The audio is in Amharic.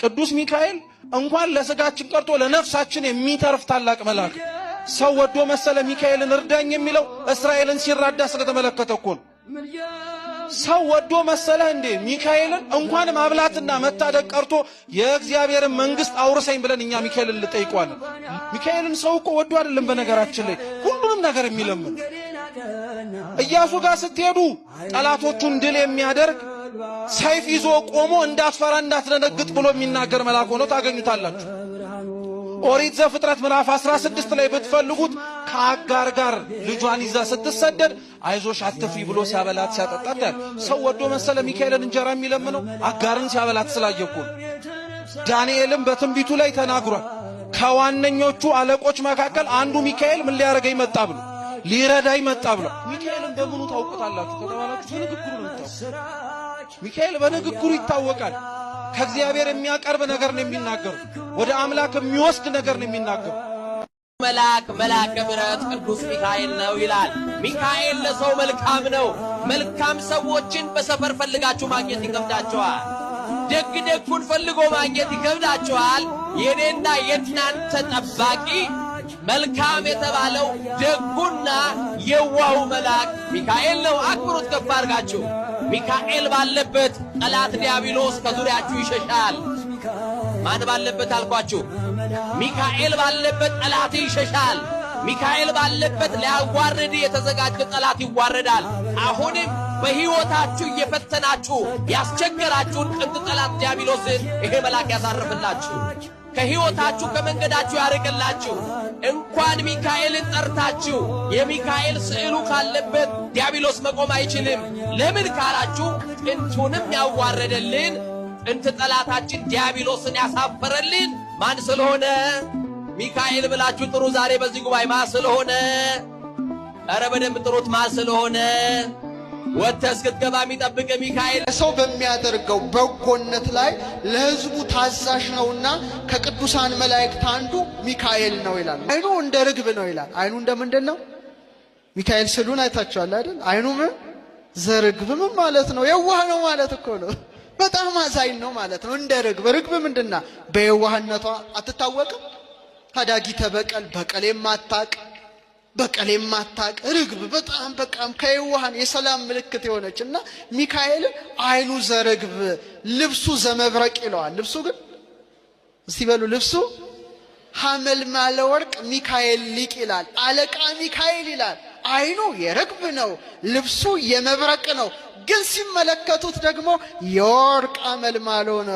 ቅዱስ ሚካኤል እንኳን ለስጋችን ቀርቶ ለነፍሳችን የሚተርፍ ታላቅ መልአክ። ሰው ወዶ መሰለ ሚካኤልን እርዳኝ የሚለው እስራኤልን ሲራዳ ስለተመለከተ እኮ ነው። ሰው ወዶ መሰለ እንዴ ሚካኤልን እንኳን ማብላትና መታደግ ቀርቶ የእግዚአብሔርን መንግስት አውርሰኝ ብለን እኛ ሚካኤልን ልጠይቀዋለን። ሚካኤልን ሰው እኮ ወዶ አይደለም በነገራችን ላይ ሁሉንም ነገር የሚለምን። ኢያሱ ጋር ስትሄዱ ጠላቶቹን ድል የሚያደርግ ሰይፍ ይዞ ቆሞ እንዳትፈራ እንዳትደነግጥ ብሎ የሚናገር መልአክ ሆኖ ታገኙታላችሁ። ኦሪት ዘፍጥረት ምዕራፍ 16 ላይ ብትፈልጉት ከአጋር ጋር ልጇን ይዛ ስትሰደድ አይዞሽ አትፍሪ ብሎ ሲያበላት ሲያጠጣት ሰው ወዶ መሰለ ሚካኤልን እንጀራ የሚለምነው አጋርን ሲያበላት ስላየኩ። ዳንኤልም በትንቢቱ ላይ ተናግሯል። ከዋነኞቹ አለቆች መካከል አንዱ ሚካኤል ምን ሊያረገኝ መጣ ብሎ ሊረዳኝ መጣ ብሎ። ሚካኤልን በምኑ ታውቁታላችሁ ከተባላችሁ በንግግሩ ነው የምታውቁት። ሚካኤል በንግግሩ ይታወቃል። ከእግዚአብሔር የሚያቀርብ ነገር ነው የሚናገሩ፣ ወደ አምላክ የሚወስድ ነገር ነው የሚናገሩ። መልአከ ምሕረት ቅዱስ ሚካኤል ነው ይላል። ሚካኤል ለሰው መልካም ነው። መልካም ሰዎችን በሰፈር ፈልጋችሁ ማግኘት ይከብዳችኋል። ደግ ደጉን ፈልጎ ማግኘት ይከብዳችኋል። የኔና የእናንተ ጠባቂ መልካም የተባለው ደጉና የዋሁ መልአክ ሚካኤል ነው። አክብሩት ከፍ አድርጋችሁ። ሚካኤል ባለበት ጠላት ዲያብሎስ ከዙሪያችሁ ይሸሻል። ማን ባለበት አልኳችሁ? ሚካኤል ባለበት ጠላት ይሸሻል። ሚካኤል ባለበት ሊያዋርድ የተዘጋጀ ጠላት ይዋረዳል። አሁንም በሕይወታችሁ እየፈተናችሁ ያስቸገራችሁን ጥንት ጠላት ዲያብሎስን ይሄ መልአክ ያሳርፍላችሁ፣ ከሕይወታችሁ ከመንገዳችሁ ያርቅላችሁ። እንኳን ሚካኤልን ጠርታችሁ የሚካኤል ስዕሉ ካለበት ዲያብሎስ መቆም አይችልም። ለምን ካላችሁ ጥንቱንም ያዋረደልን ጥንት ጠላታችን ዲያብሎስን ያሳፈረልን ማን ስለሆነ? ሚካኤል ብላችሁ ጥሩ። ዛሬ በዚህ ጉባኤ ማን ስለሆነ? ኧረ በደንብ ጥሩት። ማን ስለሆነ? ወጥተህ እስክትገባ የሚጠብቅ ሚካኤል። ሰው በሚያደርገው በጎነት ላይ ለሕዝቡ ታዛዥ ነውና ከቅዱሳን መላእክት አንዱ ሚካኤል ነው ይላል። አይኑ እንደ ርግብ ነው ይላል። አይኑ እንደምንድን ነው? ሚካኤል ስሉን አይታችኋል አይደል? አይኑ ምን ዘርግብ ምን ማለት ነው? የዋህ ነው ማለት እኮ ነው። በጣም አዛኝ ነው ማለት ነው። እንደ ርግብ። ርግብ ምንድና? በየዋህነቷ አትታወቅም? ታዳጊተ በቀል በቀል የማታቅ ርግብ በጣም በቃም ከየዋሃን የሰላም ምልክት የሆነችና ሚካኤል አይኑ ዘርግብ ልብሱ ዘመብረቅ ይለዋል። ልብሱ ግን እስቲ በሉ ልብሱ ሐመልማለ ወርቅ ሚካኤል ሊቅ ይላል። አለቃ ሚካኤል ይላል። አይኑ የርግብ ነው፣ ልብሱ የመብረቅ ነው። ግን ሲመለከቱት ደግሞ የወርቅ አመልማሎ ነው።